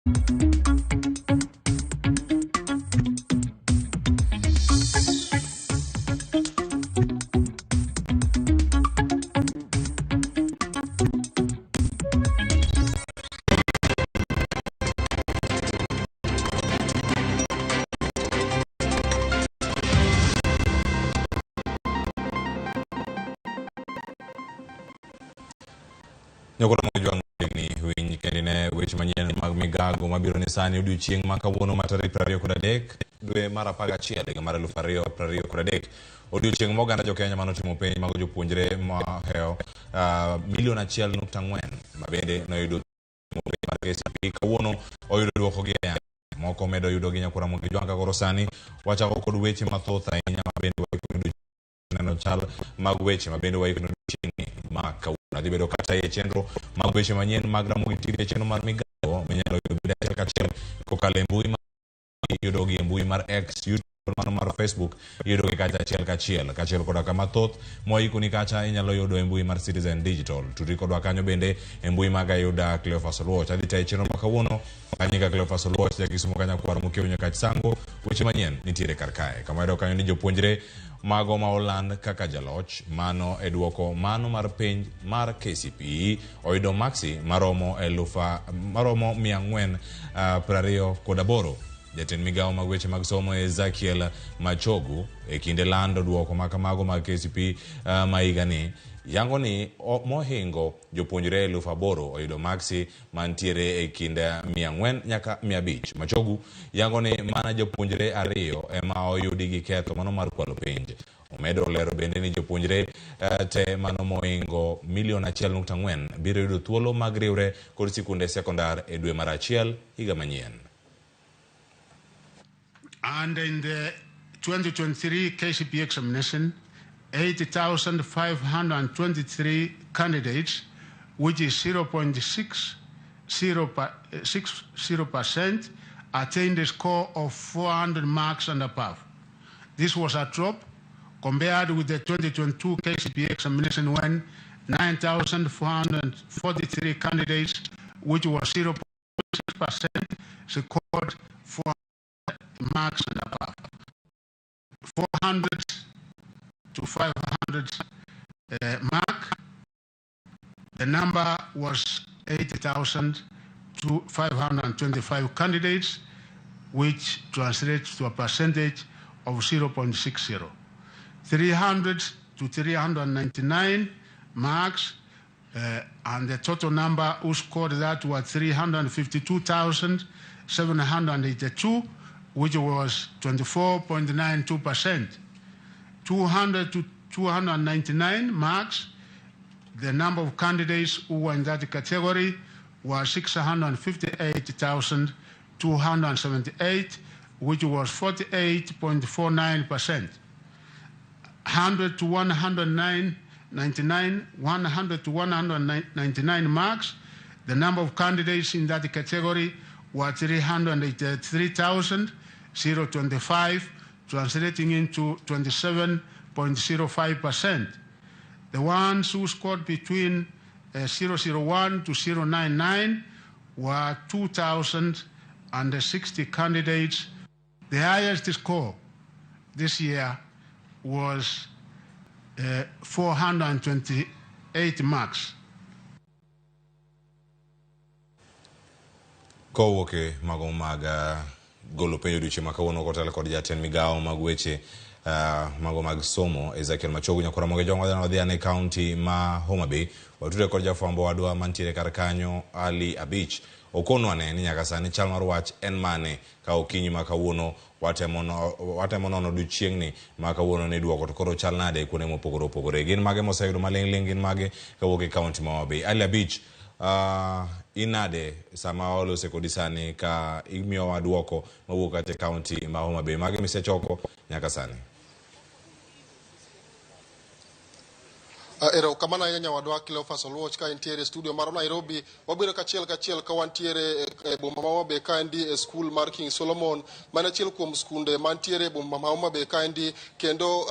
Nyokoro mojuang ni winy kendine weche manyien mag Migago mabiro ni sani odiochieng' ma kawuono ma tarik 23 dwe mar 11 higa mar 2023. Odiochieng' ma oganda Jo-Kenya manotimo penj mag jopuonjre moheo 1.4 ma bende noyudo penj mar KCPE kawuono oyudo duoko gi moko medo yudo gi nyakura Ramogi jwanga koro sani wachako kod weche mathoth ahinya ma bende waikono neno chal mag weche ma bende waikono chieng' ma kawuono adhi bedo kata e chenro mag weche manyien mag Ramogi tirie chenro mar Migago menyalo yudo achiel kachiel kokalo e mbui yudo gi mbui mar X, YouTube mano mar Facebook yudo gi kacha achiel kachiel koda kama thoth moikoni kacha inyalo yudo e mbui mar Citizen Digital tudri kodwa kanyo bende e mbui mag ayuda Cleophas Oluoch adhi tayo chenro ma kawuono anyinga Cleophas Oluoch jakisumo kanya kwar mokiew nyaka sango weche manyien nitiere kar kae kama yudo kanyo ni jopuonjre mago ma Oland kaka jaloch mano e duoko mano mar penj mar KCPE oyudo maxi maromo 428. Jatend Migago mag weche mag somo Ezekiel Machogu e kinde lando duoko makamago mag KCPE ma higani yango ni mohingo jopuonjre 8,000 oyudo maxi mantiere e kinde 400 nyaka 500. Machogu yango ni mana jopuonjre 2 ema oyudi gi ketho mano mar kwalo penj. Omedo lero bende ni jopuonjre te mano mohingo 1.4 biro yudo thuolo mag riwre kod sikunde sekondar e dwe mar 1 higa manyien. And in the 2023 KCPE examination, 80,523 candidates, which is 0.60%, attained a score of 400 marks and above. This was a drop compared with the 2022 KCPE examination when 9,443 candidates, which was 0.6%, scored 400 marks and above. 400 to 500 mark. The number was 80,525 candidates, which translates to a percentage of 0.60. 300 to 399 marks, and the total number who scored that was 352,782, which was 24.92%. 200 to 299 marks, the number of candidates who were in that category was 658,278, which was 48.49%. 100 to 199 marks, the number of candidates in that category was 383,025, translating into 27.05%. The ones who scored between 001 to 099 were 2,060 candidates. The highest score this year was 428 marks. Kowoke mago maga golo penjo duche makawuono kotelo kod jatend Migago mag weche mago mag somo Ezekiel Machogu nyakura Ramogi jwanga odhi ane county ma Homa Bay watude kod jafwambo wadwa mantiere kar kanyo Ali Abich okono ane ni nyaka sani chal mar wach en mane ka okinyi makawuono watemo nono odiochieng'ni makawuono ne duoko to koro chal nade kuonde mopogore gin mage moseyudo maling'ling gin mage kawuok e county ma Homa Bay. Ali Abich inade sama olose kodi sani ka imiyowa duoko mawuok ate county ma Homa Bay mage misechoko nyaka sani? Ero kamana yanya wadwa Cleophas Oluoch ka intiere studio mar Nairobi wabiro kachiel ka wantiere bomba ma be kandi school mar King Solomon mana chiel kuom skunde mantiere bomba ma be kandi kendo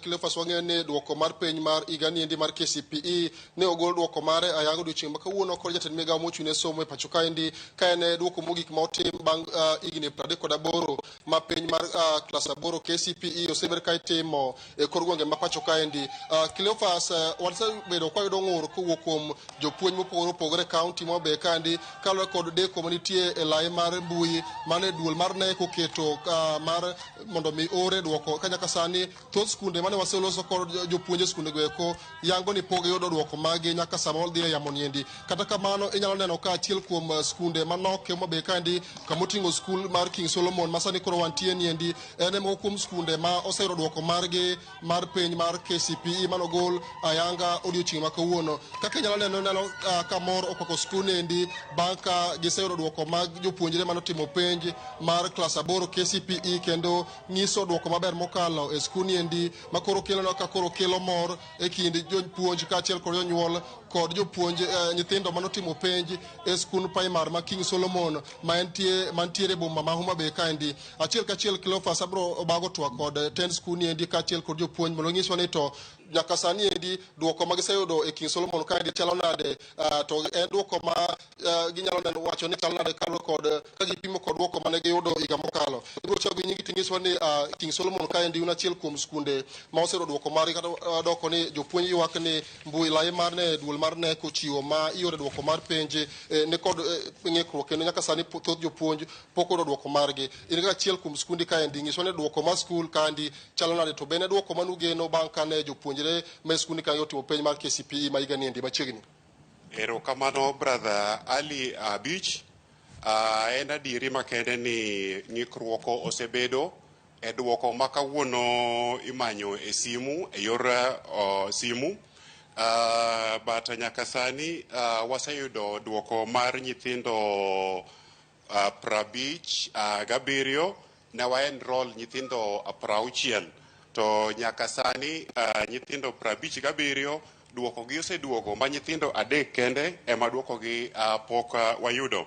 Cleophas wang'eyo ni duoko mar piny mar igani endi mar KCPE ne ogol duoko mare ayango odiochieng' ma kawuono kod jatend migawo mochune somo e pacho kaendi ka en duoko mogik ma otim bang' higni 38 ma piny mar klas 8 KCPE osebedo ka itimo e kor gwenge ma pacho kaendi. Cleophas wasebedo ka yudo ng'ur kowuok kuom jopuonj mopogore opogore kaunti ma be kandi kaluwore kod deko manitie e lai mar mbui mane duol mar NEC oketo mar mondo mi ore duoko ka nyaka sani thoth skunde mane waseloso kod jopuonje skunde go eko yango ni pok yudo duoko magi nyaka sama odhi e yamo niendi. Kata kamano inyalo neno ka achiel kuom skunde manok ma be kandi kamoting'o skul mar King Solomon ma sani koro wantie niendi en emo kuom skunde ma oseyudo duoko margi mar piny mar KCPE manogol ayanga odiochieng' ma kawuono. Kaka inyalo neno ka mor okwako skul endi bang' ka giseyudo duoko mag jopuonjre manotimo penj mar klas 8 KCPE kendo nyiso duoko maber mokalo e skul endi ma koro kelo mor e kind jopuonj kaachiel kod jonyuol kod jopuonj nyithindo manotimo penj e skul primar ma King Solomon mantiere boma ma Homa Bay kaendi. Achiel kachiel Cleophas abro bago twak kod tend skul endi kaachiel kod jopuonj mondo nyiswa ni to nyaka sani endi duoko ma giseyudo e King Solomon kaendi chalo nade to en duoko ma ginyalo neno wacho ni chalo nade kaluwore kod ka gipimo kod duoko mane giyudo higa mokalo. Ibiro chago nyingi ting'iswa ni King Solomon kaendi un achiel kuom skunde ma oseyudo duoko margi kata doko ni jopuonj ywak ni mbui lai mar ne duol mar NEC ochiwo ma iore duoko mar penj ne kod ng'ikruok kendo nyaka sani thoth jopuonj pok oyudo duoko margi. In ga achiel kuom skundi kaendi nyiswa ni duoko mar skul kaendi chalo nade to bende duoko manugeno bang' kane jopuonjre ma skundi kaendi otimo penj mar KCPE ma higa niendi machiegni. Erokamano brother Ali Abich. En adieri makende ni ng'ikruok osebedo e duoko ma kawuono imanyo e simu e yor simu. But nyaka sani waseyudo duoko mar nyithindo 57 ne wa enroll nyithindo 60 to nyaka sani nyithindo 57 duoko gi oseduogo ma nyithindo 3 kende ema duoko gi pok wayudo.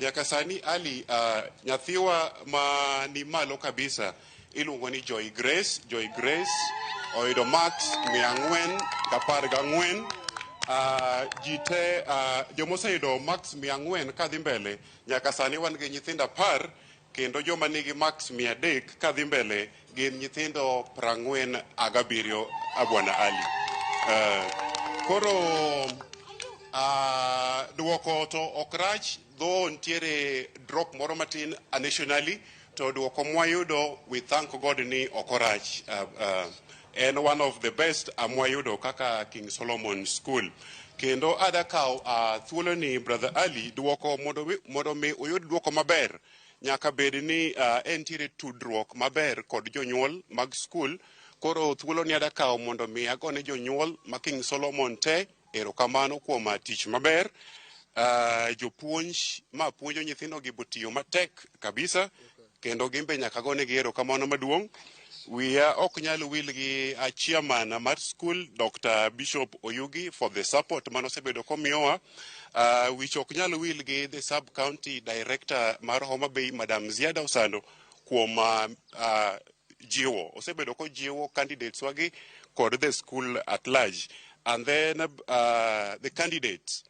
Nyaka sani Ali nyathiwa ma ni malo kabisa iluongo ni Joy Grace oyudo max 414. Jite jomoseyudo max 400 kadhi mbele nyaka sani wan gi nyithindo 10 kendo joma nigi max 300 kadhi mbele gin nyithindo 47 Bwana Ali. Koro duoko to okrach though ntiere drop moro matin nationally to duoko mwayudo we thank God ni okorach. And one of the best mwayudo kaka King Solomon School. Kendo adakaw thuolo ni brother Ali duoko mondo mi uyud duoko maber nyaka bed ni entiere tudruok maber kod jonyuol mag school. Koro thuolo ni adakaw mondo mi agone jonyuol ma King Solomon te erokamano kuom tich maber. Jopuonj ma puonjo nyithindo gi botiyo matek kabisa kendo gimbe nyaka gone gi erokamano maduong'. Wiya ok nyal wil gi chairman mar school Dr. Bishop Oyugi for the support manosebedo komiyowa. Which ok nyal wil gi the sub county director mar Homa Bay Madam Ziada Osando kuom jiwo osebedo ko jiwo candidates wagi kod the school at large. And then the candidates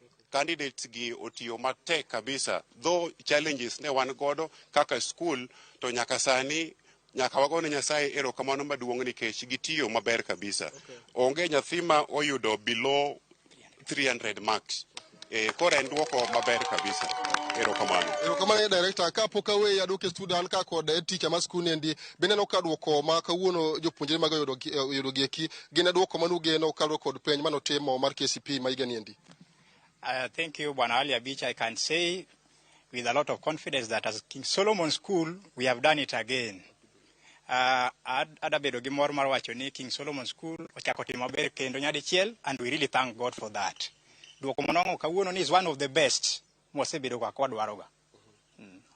gi otiyo matek kabisa, though challenges ne wan godo kaka school to nyaka sani nyaka wagone Nyasaye erokamano maduong' nikech gitiyo maber kabisa. Onge nyathima oyudo below 300 marks. Kora en duoko maber kabisa. Erokamano director ka pok awe aduke student ka kod teacher ma skul endi bende no ka duoko ma kawuono jopuonjre mag yudo gieki gin duoko manugeno kalo kod penj manotimo mar KCPE ma higa niendi. Thank you, Bwana Ali Abich. I can say with a lot of confidence that as King Solomon School, we have done it again. Adabedo gi mor mar wacho ni King Solomon School ochako timo maber kendo nyadichiel, and we really thank God for that. Duoko monongo kawuono ni is one of the best mosebedo kwa dwaroga.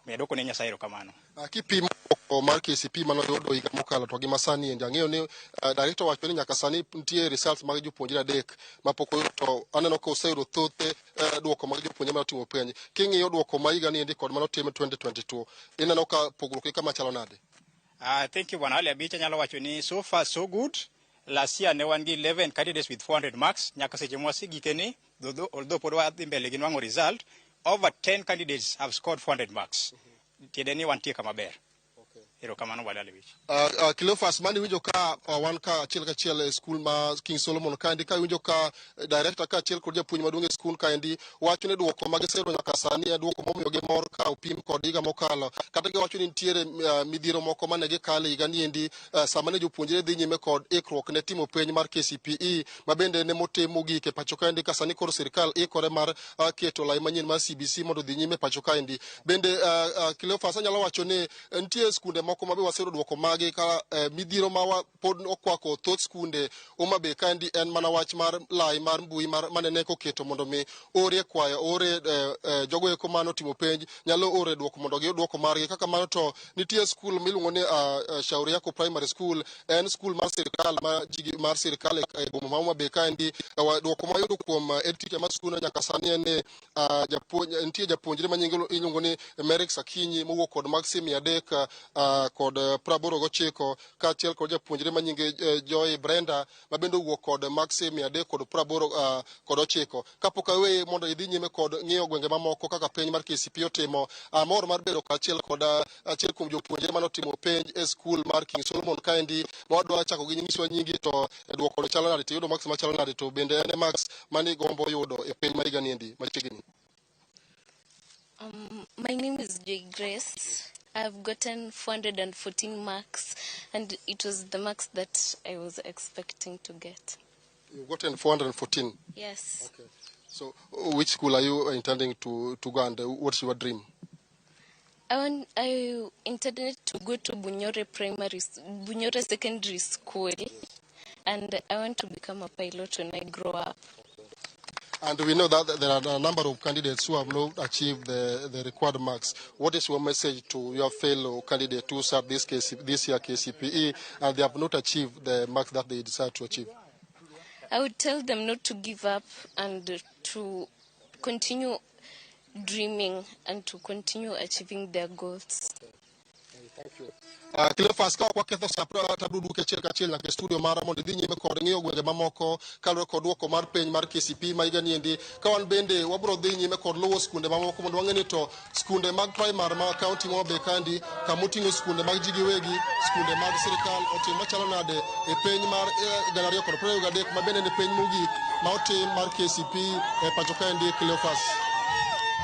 Medoko ne Nyasaye erokamano. Kipimo o mar KCP mano yudo higa mokalo to gi masani endi ang'eyo ni director wacho ni nyaka sani nitie results mag jopuonjre adek mapok oyudo to aneno ka oseyudo thoth duoko mag jopuonjre ma otimo penj. King'iyo duoko ma higa ni endi kod mano tim 2022 ineno ka pogruok kama chalo nade? Thank you, Bwana Ali Abicha. Nyalo wacho ni so far so good. Last year ne wan gi 11 candidates with 400 marks. Nyaka seche mwasi gikeni, although pod wadhi mbele gi nwang'o result, over 10 candidates have scored 400 marks. Tiende ni wantie kama ber. Ero kamano Bwana Ali Abicha. Cleophas mani winjo ka wan ka achiel kachiel skul ma King Solomon kaendi ka winjo ka director ka achiel kod japuonj maduong' e skul kaendi wacho ni duoko ma giseyudo nyaka sani e duoko momiyo gi mor ka opim kod higa mokalo, kata giwacho ni nitiere midhiero moko mane gikale higa ni endi sama ne jopuonjre dhi nyime kod ikruok ne timo penj mar KCPE ma bende ne motim mogik e pacho kaendi ka sani koro sirikal ikore mar keto lai manyien mar CBC mondo dhi nyime pacho kaendi. Bende Cleophas anyalo wacho ni nitie skunde moko mabe waseyudo duoko magi ka midhiro ma pod okwako thoth skunde Homabay kaendi en mana wach mar lai mar mbui manene koketo mondo mi ore kwayo ore jogo eko mano timo penj nyalo ore duoko mondo giyud duoko margi. Kaka mano to nitie skul miluongo ni Shauri Yako Primary School, en skul mar sirikal e boma ma Homabay kaendi. Duoko ma yudo kuom head teacher mar skul nyaka sani en nitie japuonjre ma nyinge iluongo ni Merrick Sakinyi mowuok kod maksi 300 kod 89 kaachiel kod japuonjre ma nyinge Joy Brenda ma bende owuok kod maksi 389. Kapok awe mondo idhi nyime kod ng'iyo gwenge mamoko kaka penj mar KCPE otimo, amor mar bedo kaachiel kod achiel kuom jopuonjre manotimo penj e skul mar King Solomon kaendi ma wadwa chako gi nyiswa nyingi to duoko chalo nade, to yudo maksi machalo nade, to bende en max mani gombo yudo e penj ma higa ni endi machiegni. My name is Joy Grace. I've gotten 414 marks, and it was the marks that I was expecting to get. You've gotten 414? Yes. Okay. So, which school are you intending to go, and what's your dream? I intended to go to Bunyore Secondary School, and I want to become a pilot when I grow up. And we know that there are a number of candidates who have not achieved the required marks. What is your message to your fellow candidates who serve this year KCPE and they have not achieved the marks that they decide to achieve? I would tell them not to give up and to continue dreaming and to continue achieving their goals. Thank you. Cleophas ka waketho tadudu kachiel nyaka studio mara mondo idhi nyime kod ng'iyo gwenge mamoko kaluwore kod duoko mar penj mar KCPE ma higa ni endi, ka wan bende wabiro dhi nyime kod luwo skunde mamoko mondo wang'e ni to skunde mag primary ma kaunti ma Homabay kaendi kamoting'o skunde mag ji giwegi, skunde mag sirikal otim machalo nade e penj mar 2023 ma bende ne penj mogik ma otim mar KCPE e pacho kaendi. Cleophas.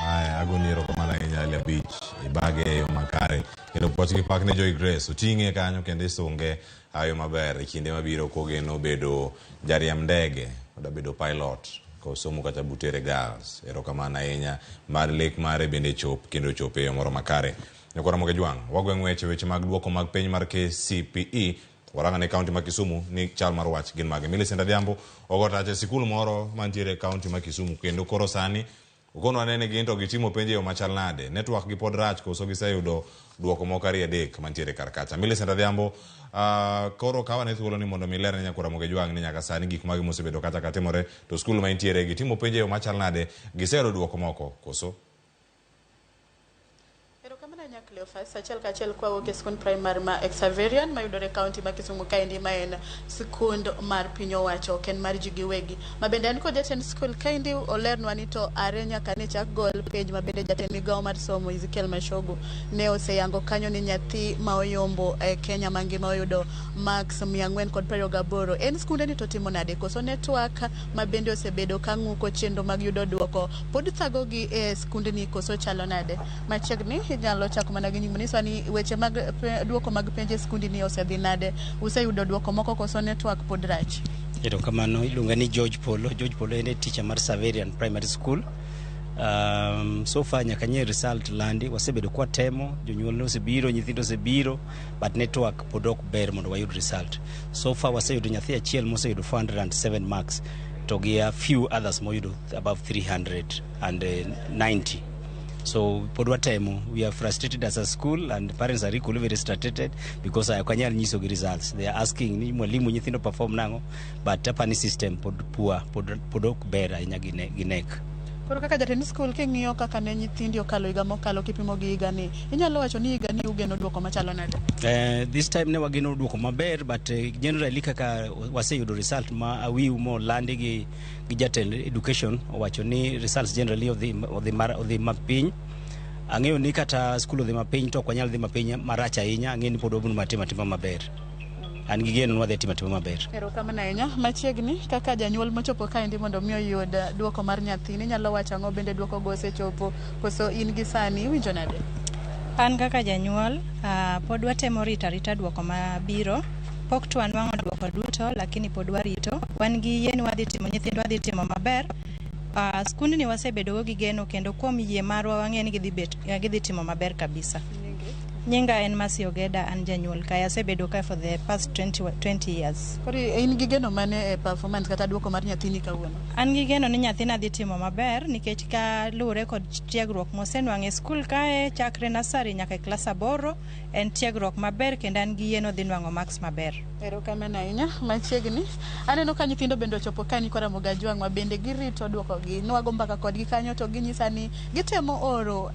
Agoni erokamano ahinya Ali Abich ibage e yo makare kendo puoch gi pak ne Joy Grace oting'e kanyo kendo isunge ayo maber e kinde mabiro kogeno bedo jariemb ndege oda bedo pilot kosomo kata Butere Girls. Erokamano ahinya mar lek mare bende chop kendo chop e yo moro makare. Ramogi Jwang wagweng' weche mag duoko mag penj mar KCPE warang'ane kaunti ma Kisumu ni chal mar wach gin mage. Millicent Adhiambo ogotache sikul moro mantiere kaunti ma Kisumu kendo koro sani ukono anene ginto gitimo penje yo machal nade, network gi pod rach koso giseyudo duoko moko ariyo adek mantiere kar kacha. Millicent Adhiambo koro kawa ne thuolo ni mondo milerne nyakura Ramogi Jwang ni nyaka sani gik magi mosebedo kata katimore to skul ma intiere gitimo penje yo machal nade, giseyudo duoko moko koso? Cleophas achiel kachiel kwa wuok e skund primary ma Xaverian ma yudore kaunti ma Kisumu kaendi ma en skund mar piny owacho ok en mar ji giwegi ma bende en kod jatend skul kaendi olernwa ni to are nyaka ne chak gol penj ma bende jatend migawo mar somo Ezekiel Mashogu ne oseyango kanyo ni nyathi ma oyombo e Kenya mangima oyudo marks 428. En skunde ni to timo nade koso network ma bende osebedo ka ng'uko chenro mag yudo duoko pod thago gi e skunde ni koso chalo nade? Machiegni inyalo chako mana gi nyingi ni weche mag duoko mag penje skundi ni osedhi nade, useyudo duoko moko koso network pod rach? Erokamano, iluonga ni George Polo en teacher mar Xaverian Primary School. So far nyaka nye result landi wasebedo kwa temo, jonyuol no osebiro, nyithindo osebiro, but network pod ok ber mondo wayud result. So far waseyudo nyathi achiel moseyudo 407 marks to gi a few others moyudo above 390. So pod watemo, we are frustrated as a school and parents are equally very frustrated because kwanyal nyiso gi results. They are asking ni mwalimu nyithindo perform nango, but apani system pod poor, pod ok ber ahinya gi nek. Koro kaka jatend skul king'iyo kaka ne nyithindi okalo higa mokalo kipimo gi higa ni, inyalo wacho ni higa ni ugeno duoko machalo nade? This time ne wageno duoko maber, but generally kaka waseyudo result ma awiu mo landi gi jatend education owacho ni results generally of the mapiny. Ang'eyo ni kata skul odhi mapiny to ok wanyal dhi mapiny marach ahinya, ang'eyo ni pod wabiro matima maber. An gi geno wadhi timo maber. Erokamano ahinya. Machiegni kaka janyuol mochopo kaendi mondo mi oyud duoko mar nyathini, nyalo wacho ang'o bende duoko go osechopo koso in gi sani winjo nade? An kaka janyuol pod watemo rito duoko mabiro. Pok twanwang'o duoko duto lakini pod warito. Wan gi yie ni wadhi timo, nyithindwa wadhi timo maber. Skundni wasebedo gi geno kendo kuom yie marwa wang'e ni gidhi timo maber kabisa. Nyinga en Masi Ogeda, an janyuol kaya asebedo ka for the past 20 years. Koro in gi geno mane e performance kata duoko mar nyathini kawuono? An gi geno ni nyathina dhi timo maber nikech ka luwore kod tiegruok mosenwang'e skul kae chakre nursery nyaka klas 8 en tiegruok maber kendo an gi yeno dhi nwang'o marks maber. Erokamano ahinya. Machiegni aneno ka nyithindo bende ochopo kani kora Ramogi ma bende girito duoko gi. Nwago mbaka kodgi kanyo to ginyisa ni gitemo oro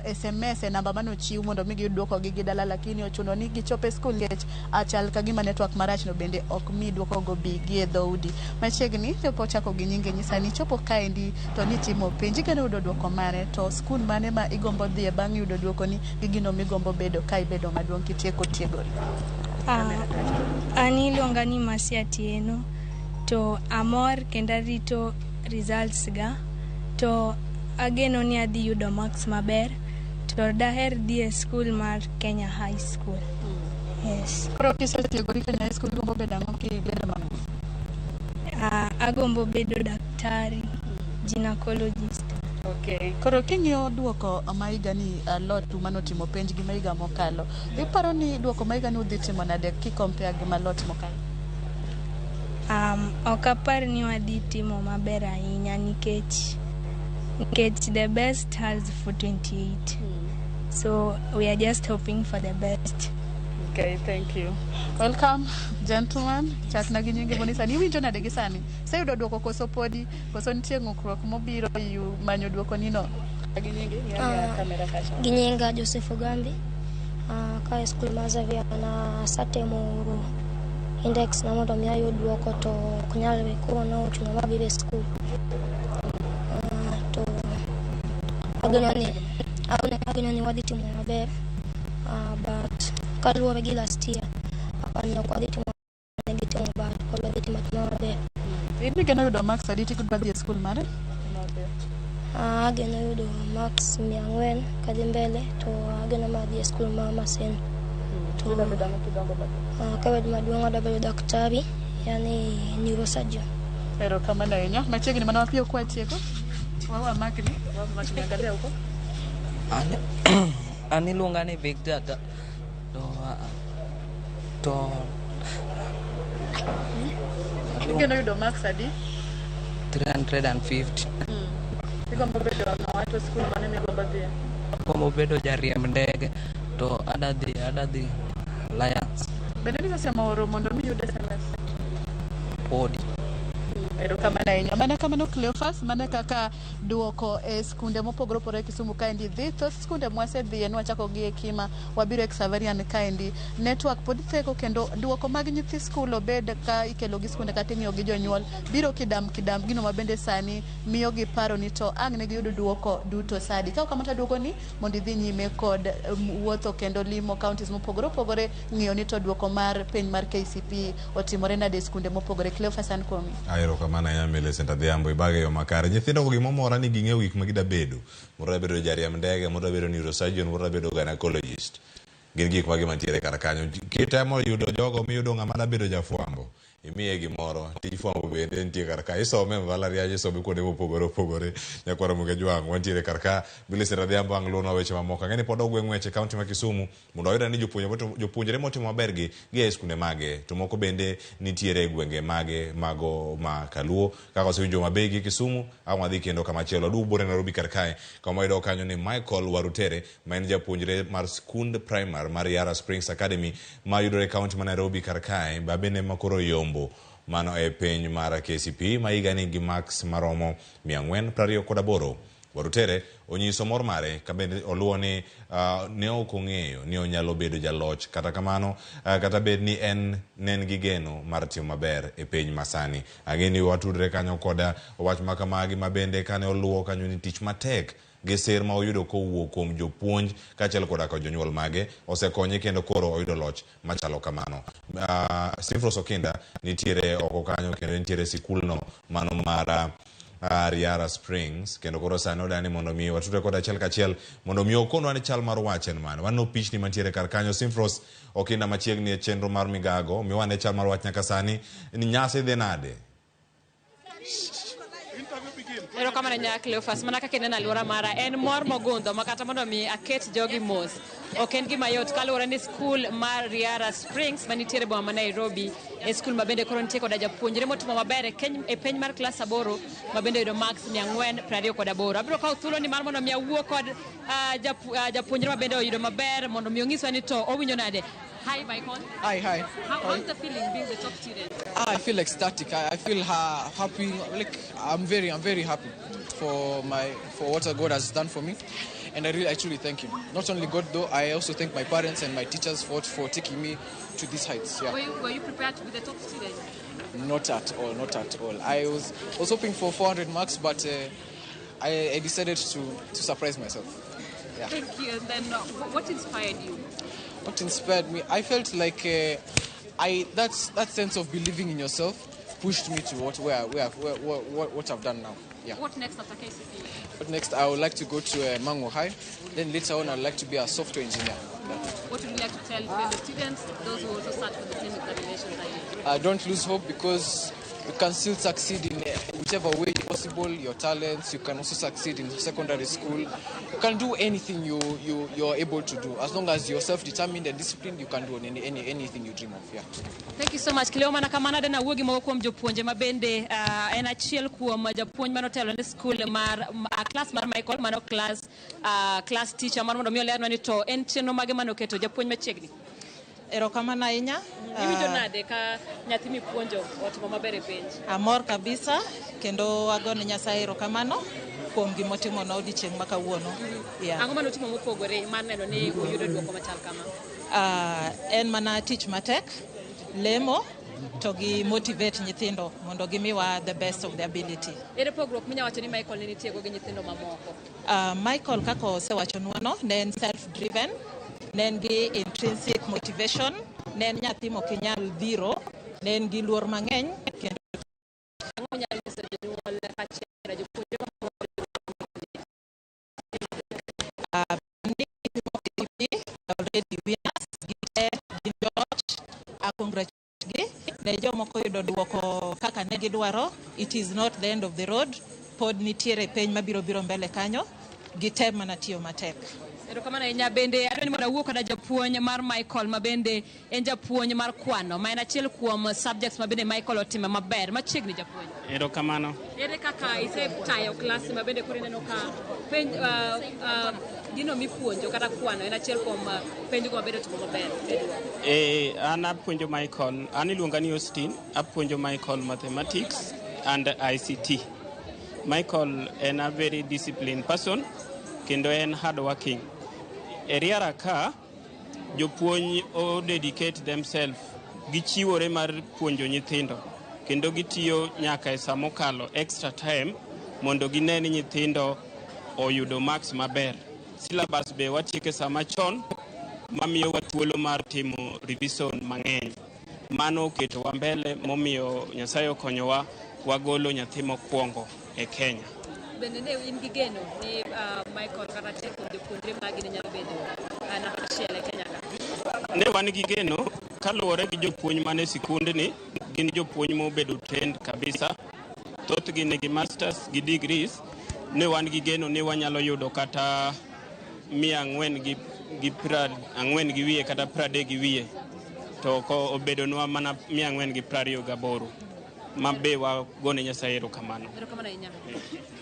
SMS e namba mano chiw mondo mi giyud duoko gi dala, lakini ochuno ni gichope skul nikech achal ka gima network marach no bende ok mi duoko go bi gi e dhoudi. Machiegni chopo chako gi nyinge nyisa ni chopo kaendi to ni timo penji kendo yudo duoko mare, to skul mane ma igombo dhie bang' yudo duoko ni gi gino migombo bedo ka ibedo maduong' kitieko tiegori? Ani iluonga ni Masi Atieno, to amor kendo arito results ga, to ageno ni adhi yudo marks maber, to daher dhi e skul mar Kenya High School. Yes. Koro kisetiegori Kenya High School gombo bedo ang'o kibedo mang'o? Agombo bedo daktari, gynecologist. Okay. Koro king'iyo duoko ma higa ni lot manotimo penj gi higa mokalo, iparo ni duoko ma higa ni udhi timo nade kikompare gi malot mokalo? Ok apar ni wadhi timo maber ahinya nikech the best has for 28. So we are just hoping for the best. Okay, thank you. Welcome, gentlemen. Chak na gi nyinge bonisa ni winjo nade gi sani? Sayudo duoko koso podi, koso nitie ng'ukruok mobiro yu manyo duoko nino? Gi nyinge ya kamera kasha. Gi nyinga Joseph Gambi. Ka school mazavia na satemo index na mondo mi ayud duoko to kunyal we kono chuno mabire school. To ageno ni wadhi timo maber. But kaluwore gi last year apani ok wadhi timo bad, koro wadhi timo maber. Idhi geno yudo marks adi tikudwa dhi e skul mare? Ageno yudo marks 400 kadhi mbele, to ageno madhi e skul ma Masen. To kabed maduong' adwa bedo daktari, yani neurosurgeon. Erokamano ahinya. Machiegni mana wapiyo kwa tieko. Wawa makni angalia huko. Ani luonga ni Big Data. To igeno yudo marks adi? 350. Igombo bedo ng'ato skul mane migombo dhie? Gombo bedo jariemb ndege, to adadhi Alliance. Bende nisema oro mondo mi yude SMS? Podi. Erokamano ahinya. Mana kamano Cleophas, mana kaka duoko e skunde mopogore opogore Kisumu kaendi dhi, to skunde mwasedhie nwachako gi e Kima, wabiro e Xaverian kaendi. Network pod theko kendo duoko mag nyithi skul obed ka ikelo gi skunde kata imiyo gi jonyuol biro kidam gino mabende sani miyo gi paro ni to ang' ne giyudo duoko duto sadi. Ka kamata duoko ni mondo idhi nyime kod wuotho kendo limo counties mopogore opogore ng'iyo ni to duoko mar penj mar KCPE otimore nade skunde mopogore. Cleophas an komi. Mana ya mele senta dhiambo ibage yo makare. Nyithindo ko gimomora ni ging'eyo gik ma gida bedo. Moro da bedo jariemb ndege, moro da bedo neurosurgeon, moro da bedo gynecologist. Gin gik ma gimantiere kar kanyo. Kitemo yudo jogo miyudo ng'ama da bedo jafwambo. imiye gimoro tij fwambo bende nitie karka isome mbalariany isome kuonde mopogore opogore nyakwara Ramogi Jwang' wantiere karka Millicent Adhiambo ang' luna weche mamoko ang'e ni pod ogweng' weche kaunti ma Kisumu mondo oyud ni jopuonjre motimo maber gi e skunde mage to moko bende nitiere e gwenge mage mago ma Kaluo kaka osewinjo maber gi Kisumu ang' wadhi kendo kamachielo dubore Nairobi karkae kama oyudo kanyo ni Michael Warutere ma en japuonjre mar skund primar mar Yara Springs Academy ma yudore e kaunti ma Nairobi karkae babene makoro yombo mano e penj mar KCPE ma higa ni gi max maromo 428. Warutere onyiso mor mare ka bende oluwo ni ne ok ong'eyo ni onyalo bedo jaloch kata kamano kata bed ni nen gi geno mar timo maber e penj masani. Ang'e ni watudre kanyo koda wach makamagi ma bende kane oluwo kanyo ni tich matek gi sir ma oyudo kowuok kuom jopuonj kaachiel koda ka jonyuol mage osekonye kendo koro oyudo loch machalo kamano. Sifros Okinda nitiere oko kanyo kendo nitiere sikulno mano mar Yara Springs kendo koro sani odani mondo mi watudre kod achiel kachiel mondo mi okonwa ni chal mar wach en mano. Wano pichni mantiere kar kanyo Sifros Okinda machiegni e chenro mar Migago miwane chal mar wach nyaka sani ni nyasi dhi nade. Ero kama na Cleophas mana kaka nena alwora mara en mor mogundho makata mondo mi aket jogi mos ok en gima yot kaluwore ni skul mar Yara Springs manitiere boma ma Nairobi e skul mabende koro nitie koda japuonjre motimo maber e penj mar klas 8 mabende yudo max 428. Abiro kawo thuolo ni mar mondo mi awuo kod japuonjre mabende oyudo maber mondo mi onyiswa ni to owinjo nade. Hi, Michael. Hi. How's the feeling being the top student? I feel ecstatic. I feel happy. Like I'm very happy for what God has done for me, and I truly thank Him. Not only God though, I also thank my parents and my teachers for taking me to these heights. Yeah. Were you prepared to be the top student? Not at all. I was hoping for 400 marks, but I decided to surprise myself. Yeah. Thank you. And then what inspired you? What inspired me? I felt like that sense of believing in yourself pushed me to what I've done now. Yeah. What next after KCPE? What next? I would like to go to Mango High. Then later on, I'd like to be a software engineer. Yeah. What would you like to tell fellow students, those who also start for the same examinations like you? Don't lose hope because you can still succeed in whichever way possible. Your talents, you can also succeed in secondary school. You can do anything you're able to do. As long as you're self-determined and disciplined, you can do anything you dream of. Yeah. Thank you so much. Kileo mana kamana dena wogi mo kuom jopuonje mabende en achiel kuom japuonj manotelo ne school mar class mar Michael mano class teacher mar mondo mi olerno ni to en chenro mage manoketo japuonj machiegni. Erokamano ahinya. Iwinjo nade ka nyathi mipuonjo otimo maber e penj? Amor kabisa kendo agone Nyasaye erokamano kuom gimotimo na odiochieng' ma kawuono. Ang'o mane otimo mopogore mar neno ni oyudo duoko machal kama? En mana tich matek, lemo to gi motivate nyithindo mondo gimiwa the best of their ability. Ere pogruok minyawacho ni Michael ne nitiego gi nyithindo mamoko? Michael kaka osewachonwano ne en self-driven, ne en gi intrinsic motivation, ne en nyathi mok inyal dhiro, ne en gi luor mang'eny kendo already winners gite gi George congratulate gi ne jomoko yudo duoko kaka ne gidwaro. It is not the end of the road, pod nitiere penj mabiro mbele kanyo, gite mana tiyo matek. Erokamano ahinya. Bende adwa ni mondo awuo koda japuonj mar Michael mabende en japuonj mar kwano ma en achiel kuom subjects mabende Michael otimo maber machiegni japuonj. Erokamano. Ere kaka isetayo klas mabende koro ineno ka penj gino mipuonjo kata kwano en achiel kuom penj go mabende otimo maber? An apuonjo Michael, an iluonga ni Austin, apuonjo Michael mathematics and ICT. Michael en a very disciplined person kendo en hard working. Eriara ka jopuonj o dedicate themselves, gichiwore mar puonjo nyithindo kendo gitiyo nyaka e samokalo extra time mondo gine ni nyithindo oyudo marks maber. Syllabus be watieke sama chon mamiyo thuolo mar timo revision mang'eny. Mano oketowa mbele momiyo Nyasaye okonyowa wagolo nyathi mokwongo e Kenya. Bende ne in gi geno ni Michael kata achiel kuom jopuonjre magi ne nyalo bedo namba achiel e Kenya ka? Ne wan gi geno kaluwore gi jopuonj mane sikundni gin jopuonj mobedo trend kabisa. Thoth gi nigi masters gi degrees. Ne wan gi geno ni wanyalo yudo kata 440 gi wiye kata 30 gi wiye. To ko obedo nwa mana 428. Mabe wagone Nyasaye erokamano.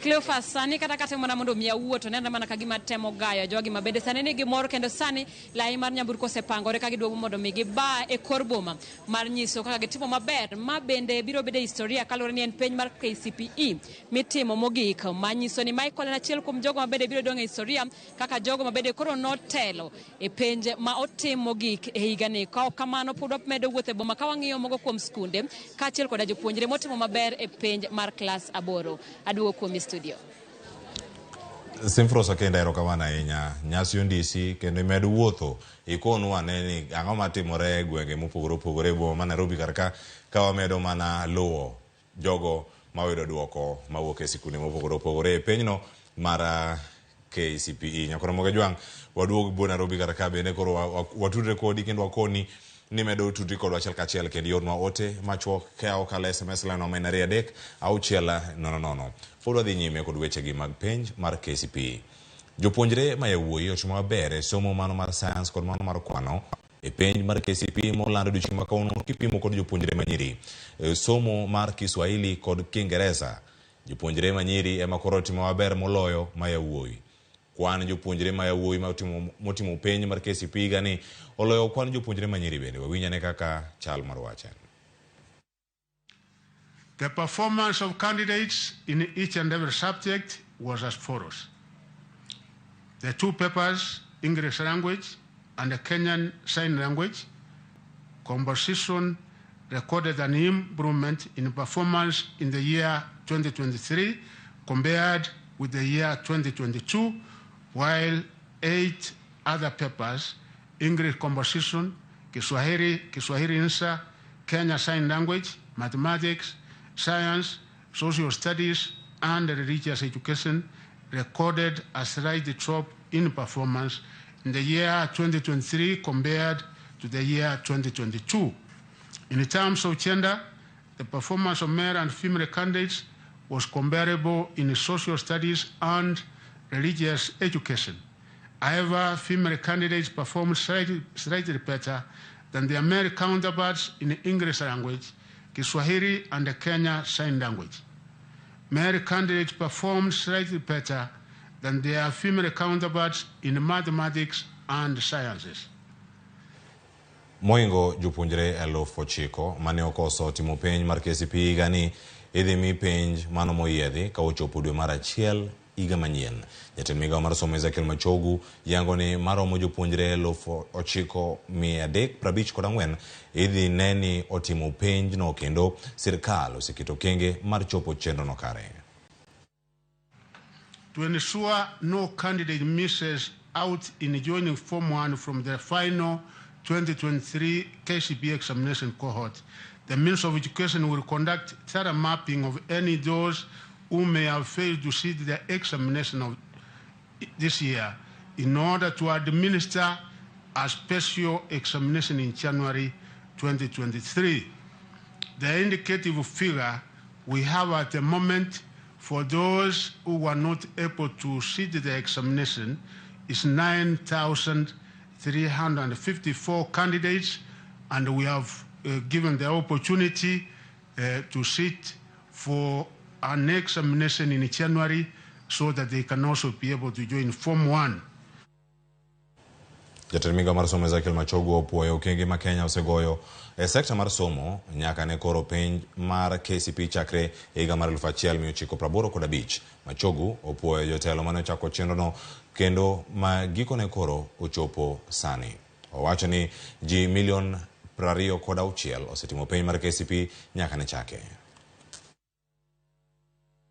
Cleophas, sani kata kata mana mondo miya wuoto nenda mana kagima temo gayo jogi mabede sani nigi mor kendo sani lai mar nyamburko osepangore ka giduogo mondo mi giba e kor boma mar nyiso kaka gitimo maber ma bende biro bede historia kalore ni en penj mar KCPE mitimo mogik ma nyiso ni Michael en achiel kuom jogo mabede biro dong' e historia kaka jogo mabede koro notelo e penj ma otim mogik e higani. Ka ok kamano pod wamedo wuotho e boma ka wang'iyo mogo kuom skunde kaachiel koda jopuonjre motimo maber e penj mar klas 8. Aduogo kuom studio. Simfrosa kenda erokamano ahinya. Nyasi ondisi kendo imed wuotho ikonwa ni ang'o matimore e gwenge mopogore opogore e boma ma Nairobi karka ka wamedo mana luwo jogo mawuodo duoko mawuok e sikunde mopogore opogore e penyno mar KCPE. Nyakoro Ramogi Jwang waduog bo Nairobi karka bende koro watudre kodi kendo wakoni ni medo tudri kodwa achiel kachiel kendo yornwa ote machuok ka okalo SMS line omena 3 Pod wadhi nyime kod wechegi mag penj mar KCPE. Jopuonjre ma yawuoyi otimo maber e somo mano mar science kod mano mar kwano e penj mar KCPE molando odiochieng' ma kawuono kipimo kod jopuonjre manyiri. Somo mar Kiswahili kod Kiingereza jopuonjre manyiri ema koro timo maber moloyo ma yawuoyi. Kwan jopuonjre ma yawuoyi motimo penj mar KCPE gani oloyo kwan jopuonjre manyiri bende. Wawinyane kaka chal mar wache. The performance of candidates in each and every subject was as follows. The 2 papers, English language and the Kenyan Sign Language, composition recorded an improvement in performance in the year 2023 compared with the year 2022, while 8 other papers, English composition, Kiswahili Insa, Kenya Sign Language, mathematics, science, social studies, and religious education, recorded a slight drop in performance in the year 2023 compared to the year 2022. In terms of gender, the performance of male and female candidates was comparable in social studies and religious education. However, female candidates performed slightly better than their male counterparts in the English language, Kiswahili, and the Kenya Sign Language. Male candidates performed slightly better than their female counterparts in mathematics and sciences. Moingo jopuonjre 9,000 mane okoso timo penj mar KCPE gani idhi mi penj mano moyiedhi ka ochopo dwe mar 1 higa manyien. Jatend migawo mar somo Ezekiel Machogu yango ni maromo jopuonjre 9,354 idhi neni otimo penj no kendo sirkal oseketo kenge mar chopo chenro no kare. To ensure no candidate misses out in joining Form 1 from the final 2023 KCPE examination cohort, the Ministry of Education will conduct thorough mapping of any those who may have failed to sit the examination of this year in order to administer a special examination in January 2023. The indicative figure we have at the moment for those who were not able to sit the examination is 9,354 candidates, and we have given the opportunity to sit for an examination in January so that they can also be able to join Form 1. Jatend migawo mar somo Ezekiel Machogu opuoyo okenge ma Kenya osegoyo e sekta mar somo nyaka ne koro penj mar KCPE chakre higa mar 1985. Machogu opuoyo jotelo mane ochako chenrono kendo ma gikone koro ochopo sani. Owacho ni ji 26,000,000 osetimo penj mar KCPE nyaka ne chake.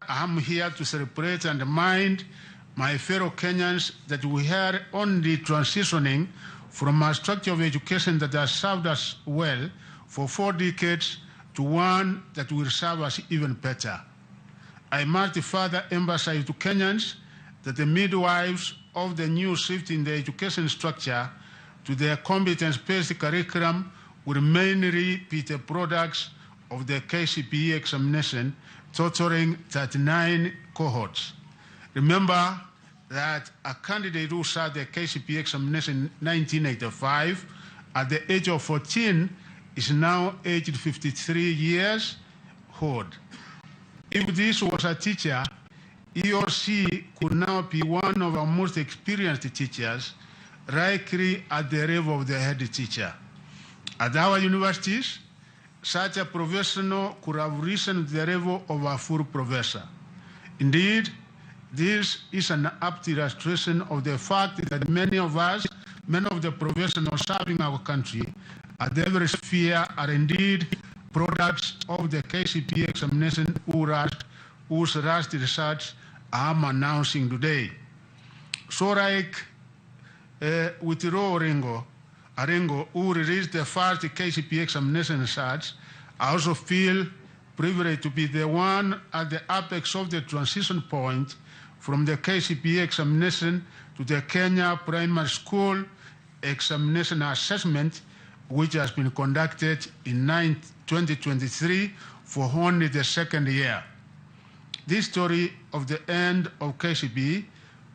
I'm here to celebrate and remind my fellow Kenyans that we are only transitioning from a structure of education that has served us well for 4 decades to one that will serve us even better. I must further emphasize to Kenyans that the midwives of the new shift in the education structure to their competence-based curriculum will mainly be the products of the KCPE examination, totaling 39 cohorts. Remember that a candidate who sat the KCPE examination in 1985 at the age of 14 is now aged 53 years old. If this was a teacher, he or she could now be one of our most experienced teachers, likely at the level of the head teacher. At our universities, such a professional could have risen to the level of a full professor. Indeed, this is an apt illustration of the fact that many of the professionals serving our country at every sphere are indeed products of the KCPE examination whose last results I am announcing today. So like with Arengo, who released the first KCPE examination results, I also feel privileged to be the one at the apex of the transition point from the KCPE examination to the Kenya Primary School Examination Assessment, which has been conducted in 2023 for only the second year. This story of the end of KCPE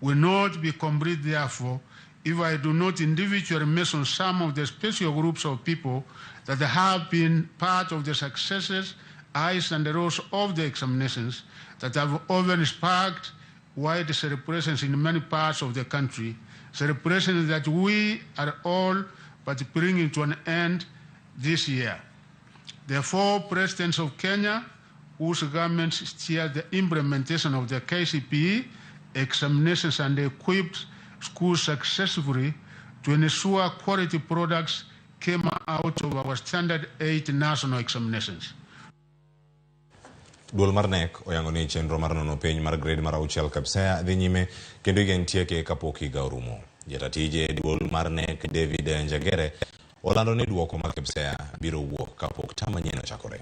will not be complete, therefore, if I do not individually mention some of the special groups of people that have been part of the successes, highs and lows of the examinations that have often sparked wide celebrations in many parts of the country, celebrations that we are all but bringing to an end this year. The four presidents of Kenya, whose governments steered the implementation of the KCPE examinations and equipped schools successfully to ensure quality products came out of our standard 8 national examinations. Duol mar NEC oyango ni chenro mar nono piny mar grade mar 6 KPSEA dhi nyime kendo igen tieke kapok higa orumo. Jatatije duol mar NEC David Njagere olando ni duoko mar KPSEA biro wuok kapok tam manyien ochakore.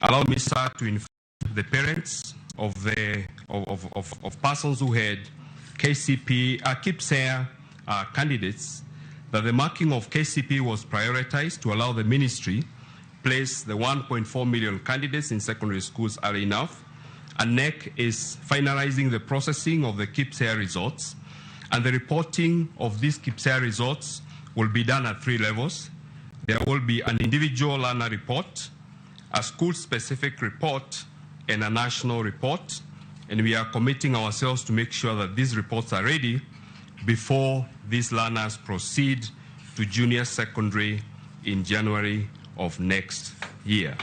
Allow me, sir, to inform the parents of persons who had KPSEA candidates that the marking of KCPE was prioritized to allow the ministry place the 1.4 million candidates in secondary schools early enough, and NEC is finalizing the processing of the KPSEA results, and the reporting of these KPSEA results will be done at 3 levels. There will be an individual learner report, a school-specific report, and a national report, and we are committing ourselves to make sure that these reports are ready before these learners proceed to junior secondary in January of next year.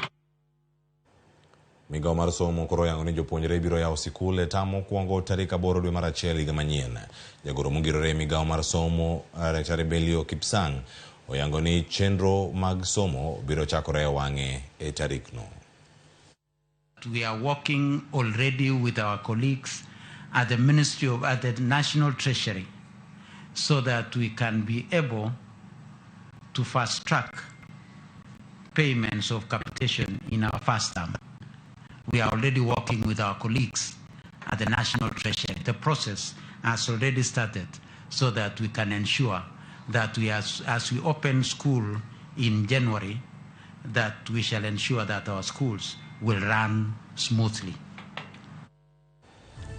Migago mar somo koro yango ni jopuonjre biro yawo sikul e tamo kuongo tarik 8 dwe mar achiel higa manyien. Jagoro mogirore migago mar somo Dr. Belio Kipsang oyango ni chenro mag somo biro chakore wang'e e tarikno. We are working already with our colleagues at the at the National Treasury so that we can be able to fast track payments of capitation in our first term. We are already working with our colleagues at the National Treasury. The process has already started so that we can ensure that as we open school in January, that we shall ensure that our schools will run smoothly.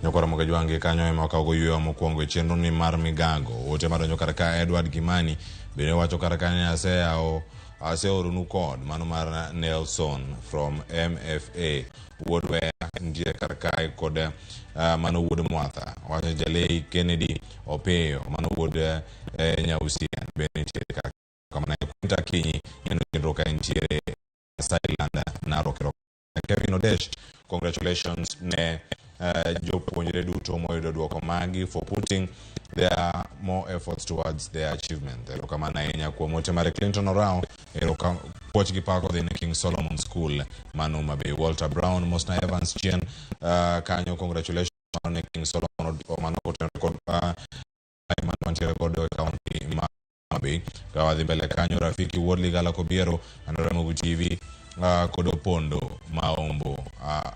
Nyokora Mogajwange kanyo ema wakago yuwa mokuongo chenro ni mar Migago. Wote madonjo karaka Edward Kimani bene wacho karaka ni aseo runu kod mano mar Nelson from MFA Woodware ndiye karaka kod mano Wood Mwatha wacho Jalei Kennedy Opeyo mano Wood Nyausian bene ndiye karaka kama na kunta kinyi yenu kinroka ndiye Silanda na Rokero Kevin Odesh. Congratulations ne jopuonjre duto moyudo duoko magi for putting their more efforts towards their achievement. Erokamana ahinya kuom ote mare Clinton Orao, puoch gi pako dhi ne King Solomon School mano Mabei. Walter Brown, Mosna Evans Chien kanyo congratulations ne King Solomon mano kod mano mantiere kod county Mabei. Kawadhi mbele kanyo Rafiki Wodli Gala Kobiero Ramogi TV Kodopondo Maombo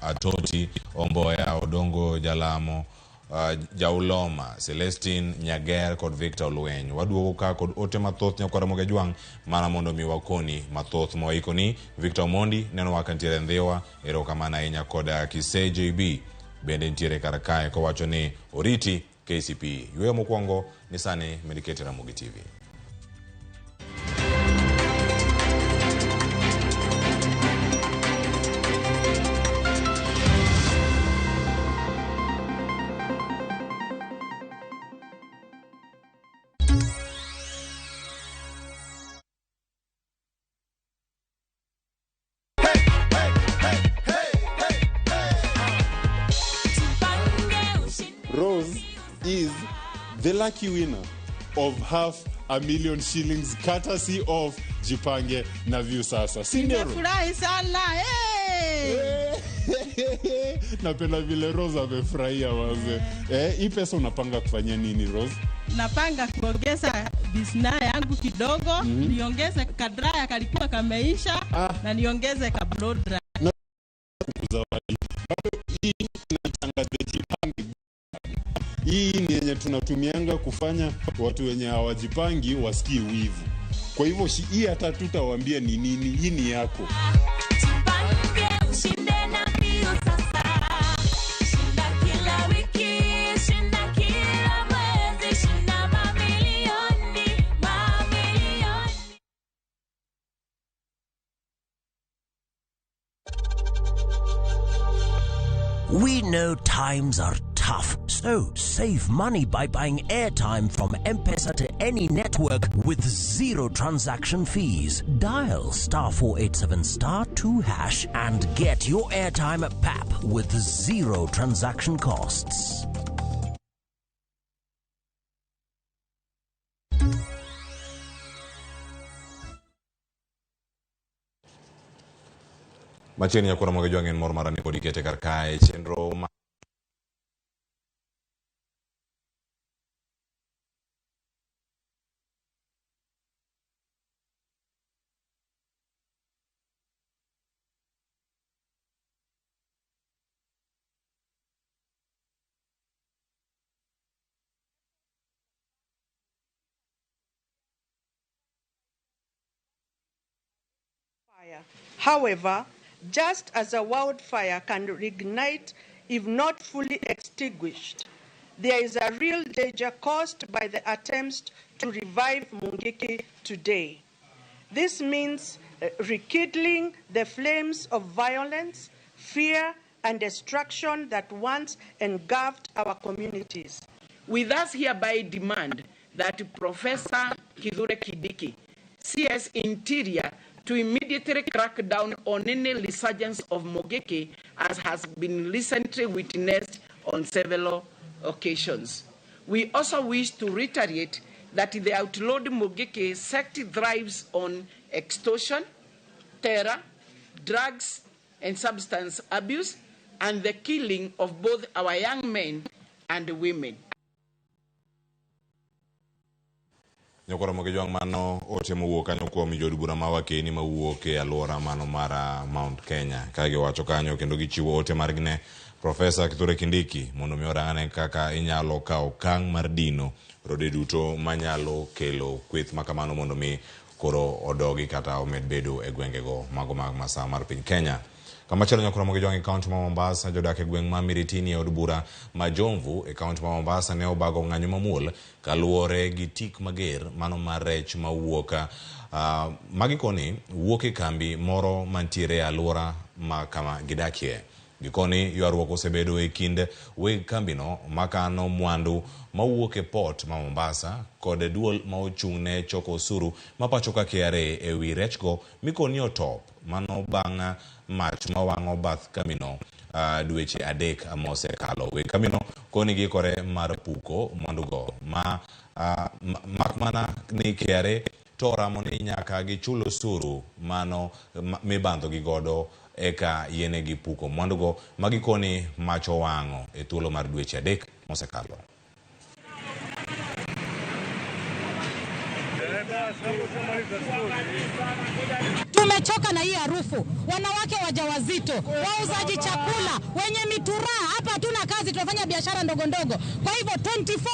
Atoti Omboya Odongo Jalamo Jauloma, Celestine Nyager kod Victor Lueny. Waduogo ka kod ote mathoth nyakwa Ramogi Jwang mana mondo mi wakoni mathoth moikoni. Victor Mondi neno wakantiere ndhiwa erokamana ahinya kod Kise JB bende ntiere karakae kowacho ni oriti KCP. Yweyo mokwongo ni sani medikete Ramogi TV. Rose is the lucky winner of $500,000 shillings courtesy of Jipange na View Sasa. Sindio? Nimefurahi sana. Napenda vile Rose amefurahia waze. Hii pesa unapanga kufanya nini Rose? Napanga kuongeza business yangu kidogo, niongeze kadraya kalikuwa kameisha na niongeze kablodra. Hii ni yenye tunatumianga kufanya watu wenye hawajipangi wasikie wivu. Kwa hivyo hii hata tutawaambia ni nini, hii ni yako. We know times are tough, so save money by buying airtime from M-Pesa to any network with zero transaction fees. Dial *487*2# and get your airtime PAP with zero transaction costs. Macheni ya Ramogi Jwang en mor marani kod ikete karkae chenro However, just as a wildfire can reignite if not fully extinguished, there is a real danger caused by the attempts to revive Mungiki today. This means rekindling the flames of violence, fear, and destruction that once engulfed our communities. We thus hereby demand that Professor Kithure Kindiki, CS Interior, to immediately crack down on any resurgence of Mogeke, as has been recently witnessed on several occasions. We also wish to reiterate that the outlawed Mogeke sect thrives on extortion, terror, drugs, and substance abuse, and the killing of both our young men and women. Nyakwa Ramogi Jwang mano ote mowuok kanyo kuom jod bura mawakeni mawuok e alwora mano mara Mount Kenya. Kage wacho kanyo kendo gichiwo ote margi ne Professor Kithure Kindiki mondo mi orangane kaka inyalo kawo okang' mar dino rode duto manyalo kelo kweth makamano mondo mi koro odogi kata omed bedo e gwengego mago mag masa mar piny Kenya. Kamachielo Nyakwa Ramogi Jwang e kaunti ma Mombasa, jodak e gweng' ma Miritini e od bura ma Jomvu e kaunti ma Mombasa ne obago ng'anyo mamuol kaluwore gi tik mager mano mar rech mawuok magikoni wuok e kambi moro mantiere e alwora ma kama gidakie. Gikoni ywaruok osebedo e kind weg kambino makano mwandu mawuok e port ma Mombasa kod duol ma ochung'ne choko osuru ma pacho ka KRA e wi rechgo mikoni otop mano bang' mach mawang'o bath kambino dweche 3 mosekalo. Weg kambino koni gikore mar puko mwandugo mak mana ni KRA to ramo ni nyaka gichulo osuru mano mibandho gi godo eka yene gi puko mwandugo magikoni macho wang'o e thuolo mar dweche 3 mosekalo. Tumechoka na hii harufu. Wanawake wajawazito, wauzaji chakula, wenye mituraa, hapa hatuna kazi, tunafanya biashara ndogo ndogo. Kwa hivyo 24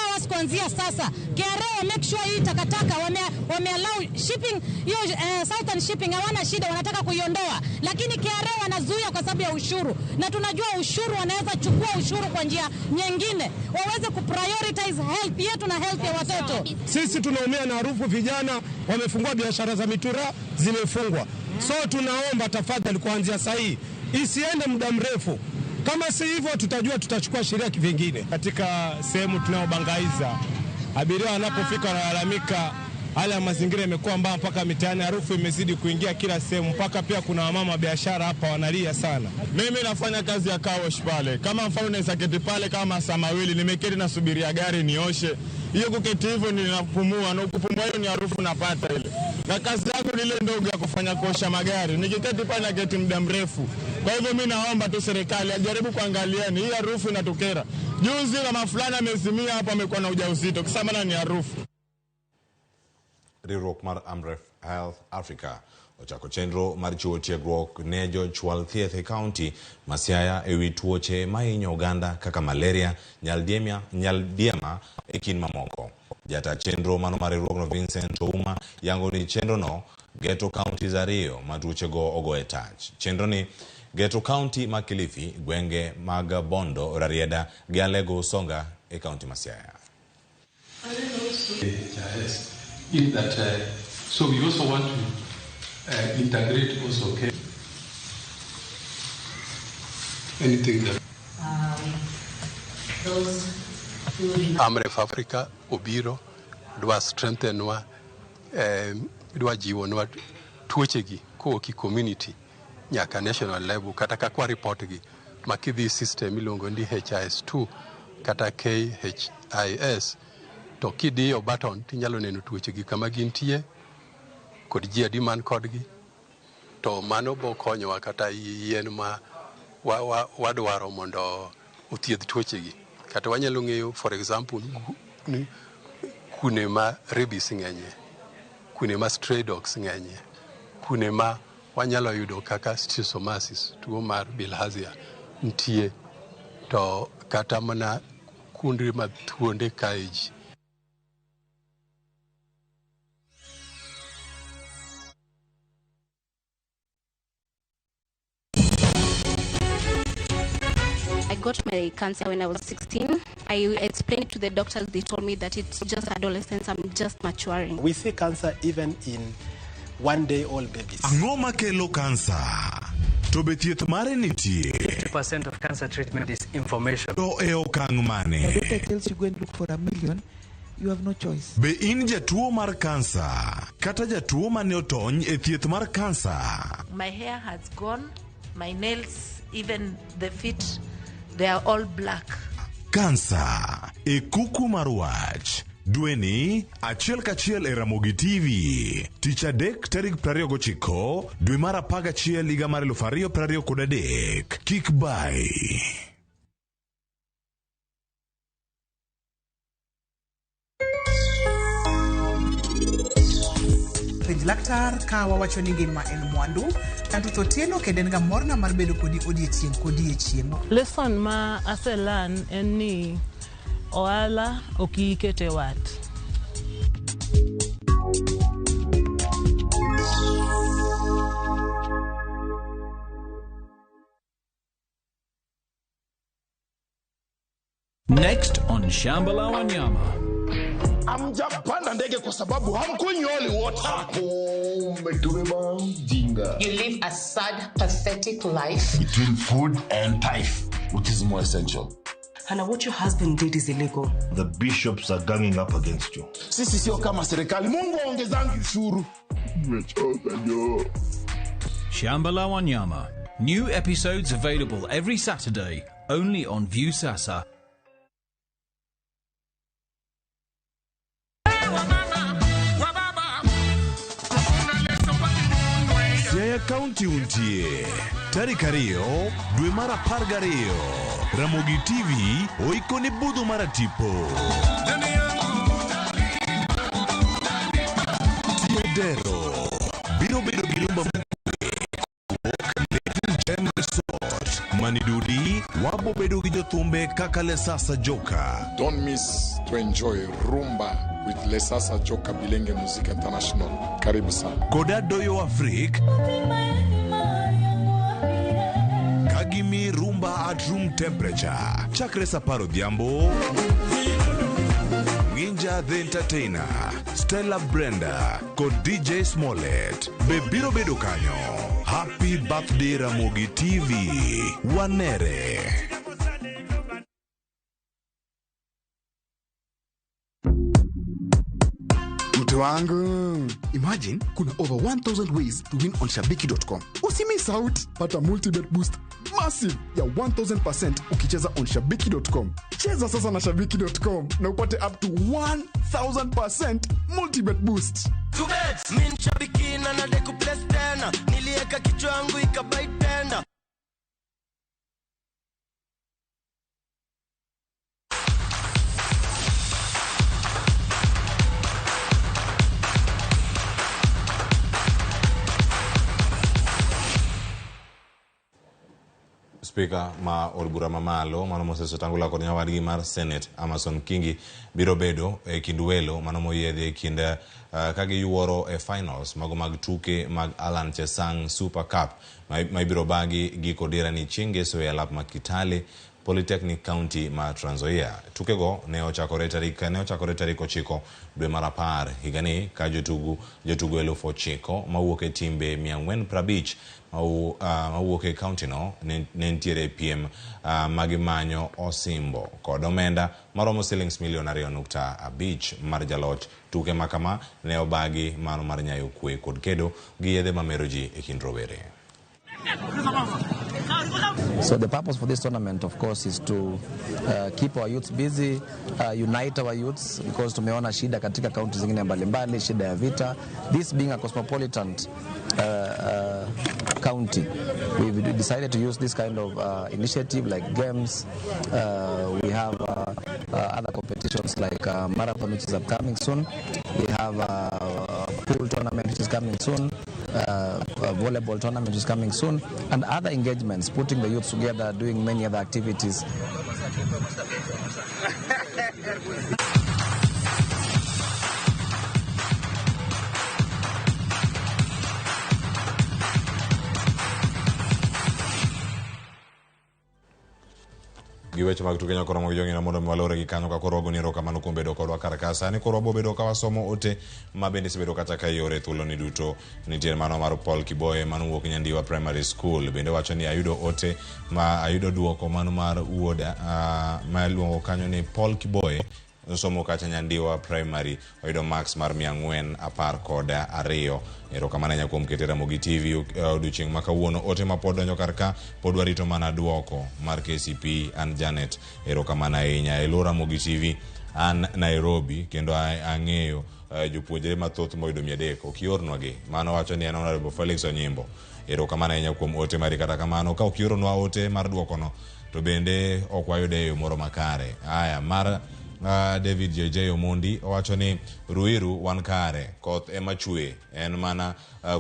hours kuanzia sasa. KRA make sure hii takataka wame allow shipping, hiyo southern shipping hawana shida, wanataka kuiondoa. Lakini KRA wanazuia kwa sababu ya ushuru. Na tunajua ushuru, wanaweza chukua ushuru kwa njia nyingine. Waweze kuprioritize health yetu na health ya watoto. Sisi tunaumia na harufu, vijana wamefungua biashara za mitura zimefungwa. So tunaomba tafadhali kuanzia sasa hii isiende muda mrefu. Kama si hivyo tutajua tutachukua sheria kivingine. Katika sehemu tunaobangaiza abiria wanapofika wanalalamika hali ya mazingira yamekuwa mbaya mpaka mitaani, harufu imezidi kuingia kila sehemu, mpaka pia kuna wamama biashara hapa wanalia sana. Mimi nafanya kazi ya car wash pale. Kama mfano naweza keti pale kama saa mawili nimeketi nasubiria gari nioshe. Hiyo kuketi hivyo ninapumua, na kupumua hiyo ni harufu napata ile. Na kazi yangu ni ile ndogo ya kufanya kuosha magari. Nikiketi pale na keti muda mrefu. Kwa hivyo mimi naomba tu serikali ajaribu kuangalieni hii harufu inatukera. Juzi kama fulani amezimia hapo amekuwa na ujauzito kisema ni harufu. Riwruok mar Amref Health Africa ochako chenro mar chiwo tiegruok ne jochwal thieth e kaunti ma Siaya ewi tuoche mahinyo oganda kaka malaria, nyaldiema e kind mamoko. Jata chenro mano mar riwruokno Vincent Ouma yango ni chenro no geto counties ariyo ma tuochego ogoe tach. Chenro ni geto county ma Kilifi, gwenge mag Bondo, Rarieda gi Alego Songa e kaunti ma Siaya. In that, so we also want to integrate also care. Anything that Amref Africa obiro dwa strengthen wa dwa jiwo nwa tuochegi ki community nyaka national level kata kakwa report gi makidhi system ilongo ndi HIS2 kata KHIS to kidiyo button tinyalo neno tuochegi kama gintie kod ji adi man kodgi, to mano bo konyowa kata yien ma wadwaro mondo othiedh tuochegi. Kata wanyalo ng'eyo for example kune ma rabies ng'enye, kune ma stray dogs ng'enye, kune ma wanyalo yudo kaka schistosomiasis, tuo mar bilharzia ntie, to kata mana kuonde ma thuonde kaeji. I got my cancer when I was 16. I explained to the doctors, they told me that it's just adolescence, I'm just maturing. We see cancer even in 1-day-old babies. Ang'o makelo cancer? To be thieth mare nitie. 50% of cancer treatment is information. To e okang' mane? The doctor tells you go and look for $1 million. You have no choice. Be in jatuo mar cancer, kata jatuo mane otony e thieth mar cancer. My hair has gone, my nails, even the feet, they are all black. Cancer e kuku mar wach. Dweni achiel kachiel e Ramogi TV. Tich adek tarik 29 dwe mar 11 higa mar 2023. Kik bai. Laktar ka wawacho ni ngima en mwandu, tanto totieno kendo en ga morna mar bedo kodi odiechieng' kodiechieng'. Lesson ma aselan en ni ohala okikete wat. Next on Shamba la Wanyama. Amjapanda ndege kwa sababu hamkunywi water. You live a sad, pathetic life. Between food and tithe, which is more essential. Hannah, what your husband did is illegal. The bishops are ganging up against you. Sisi sio kama serikali. Mungu aongezangi ushuru. Shamba la Wanyama. New episodes available every Saturday, only on Viusasa. Siaya County untie. Tarik 2 dwe mar 12. Ramogi TV oikone budho mar tipo. wabobedo gi jothumbe kaka Lesasa Joka. Don't miss to enjoy rumba with Lesasa Joka Bilenge Music International. Karibu sana. Koda Doyo Afrik. Kagimi rumba at room temperature. Chakre Saparo Diambo. Ninja the Entertainer, Stella Brenda, Kod DJ Smollett, Bebiro Bedo Kanyo. Happy birthday Ramogi TV, Wanere. Mtu wangu, imagine kuna over 1000 ways to win on shabiki.com. Usimiss out, pata multi-bet boost massive ya 1000% ukicheza on shabiki.com. Cheza sasa na shabiki.com na upate up to 1000% multi-bet boost. Tubet, min shabiki na nade kuplace tena. Nilieka kichwa yangu ikabai tena. Speaker ma Olbura Mamalo mano Moses Tangula kod nyawadgi mar Senate Amason Kingi biro bedo e kindwelo mano moyiedhi e kind ka giyuoro e finals mago mag tuke mag Alan Chesang Super Cup ma ibiro bagi giko dira ni chingeso e alap makitali Polytechnic County ma Trans Nzoia. Tukego ne ochakore tarik 9 dwe mar 10 higani ka jotugo 9,000 mawuok e timbe 450 mawuok e county no ne ntiere piem magimanyo osimbo kod omenda maromo shillings milion 2.5 mar jaloch. Tuke makama ne obagi mano mar nyayo kwe kod kedo gi yedhe mamero ji e kind rowere. So the purpose for this tournament, of course, is to keep our youths busy, unite our youths, because tumeona shida katika kaunti zingine mbalimbali, shida ya vita. This being a cosmopolitan county, we've decided to use this kind of initiative like games. We have other competitions like marathon, which is upcoming soon. We have a pool tournament, which is coming soon. A volleyball tournament, which is coming soon. And other engagements, putting the youth together, doing many other activities. Giweche mag tuke nyakoro mag jong'ina mondo walore gi kanyo ka koro ogoni erokamano kuom bedo kodwa kar ka sani. Koro wabobedo ka wasomo ote ma bende sebedo kata ka yore thuolo ni duto. Nitiere mano mar Paul Kiboye mano wuok Nyandiwa Primary School, bende wacho ni ayudo ote ma ayudo duoko mano mar wuoda ma luongo kanyo ni Paul Kiboye somo kacha Nyandiwa Primary, oyudo max mar 412. Erokamano ahinya kuom keto Ramogi TV odiochieng' ma kawuono. Ote ma pod donjo kar ka pod warito mana duoko mar KCP and Janet. Erokamano ahinya. E lo Ramogi TV an Nairobi kendo ang'eyo jopuonjre mathoth moyudo 300 okiornwagi. Mano wacho ni en Honorable Felix Onyimbo. Erokamano ahinya kuom ote mari. Kata kamano ka okioronwa ote mar duokono to bende ok wayude e yo moro makare. Aya mar David JJ Omondi owacho ni Ruiru wan kare, koth ema chwe, en mana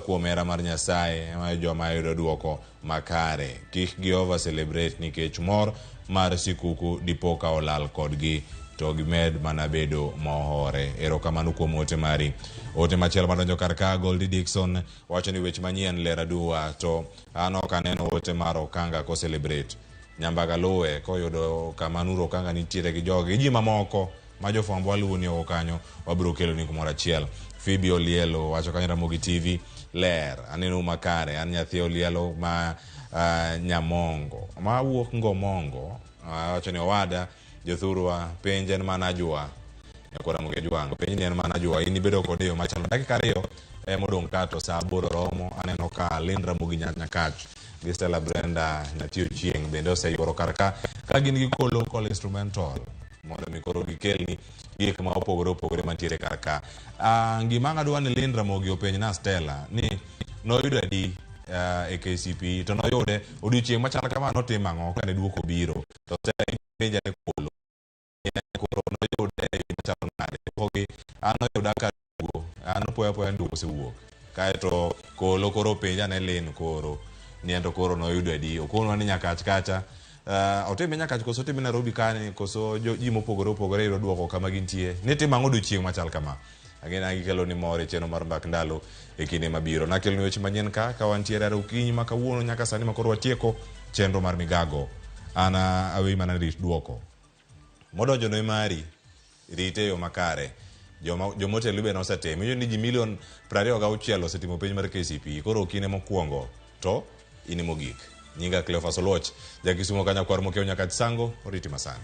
kuom hera mar Nyasaye ema joma yudo duoko makare. Kik gi over celebrate nikech mor mar sikuku dipo ka olal kodgi to gimed mana bedo mohore. Erokamano kuom ote mari. Ote machielo madonjo kar ka Goldie Dixon wacho ni weche manyien lera dua to an ok aneno ote mar Okanga ko celebrate. Nyambaga Lowe koyudo kamanuro Okanga nitiere gi jogi ji mamoko ma jofwambo waluwo ni okanyo wabiro kelo ni kumoro achiel. Phoebe Olielo wacho kanyo Ramogi TV ler aneno makare, an nyathi Olielo ma Nyamongo ma wuok Ngomongo. Wacho ni owada jothurwa penje en mana jua yakora Ramogi Jwango penje en mana jua ini bedo kod yo machalo dakika 2 modong' kato saa 8 romo. Aneno ka Lin Ramogi Nyakach gi Stella Brenda Natio Chieng bende oseyuoro kar ka gin gi local instrumental mondo mi koro gikelni gik ma opogore mantiere kar ka. Ngima ng'adwa ni Lin Ramogi openj na Stella ni noyudo adi e KCP to noyude odiochieng' machal kamano notim ang'o kane duoko biro to Stella penja ne kolo noyude machalo nade pogi an noyuda ka duo an poya nduoko osewuok kaeto kolo koro penja ne Lin koro niendo koro noyudo adi. Okonwa ni Nyakach kacha otime nyaka koso otime Nairobi kane koso ji mopogore opogore yudo duoko kama gintie ne timang'o odiochieng' machal kama agina gikelo ni mor e cheno mar mbak ndalo e kinde mabiro nakelo ni weche manyien ka wantiere are okinyi ma kawuono nyaka sani makoro watieko chenro mar Migago ana awe mana rit duoko modonjo no mari rite yo makare jomotelo be nosetemo iyo ni ji milion 26 osetimo penj mar KCPE koro kine mokwongo to ini mogik nyinga Cleophas Oloch jakisumo kanya kwar mokeo nyaka Sango oriti masani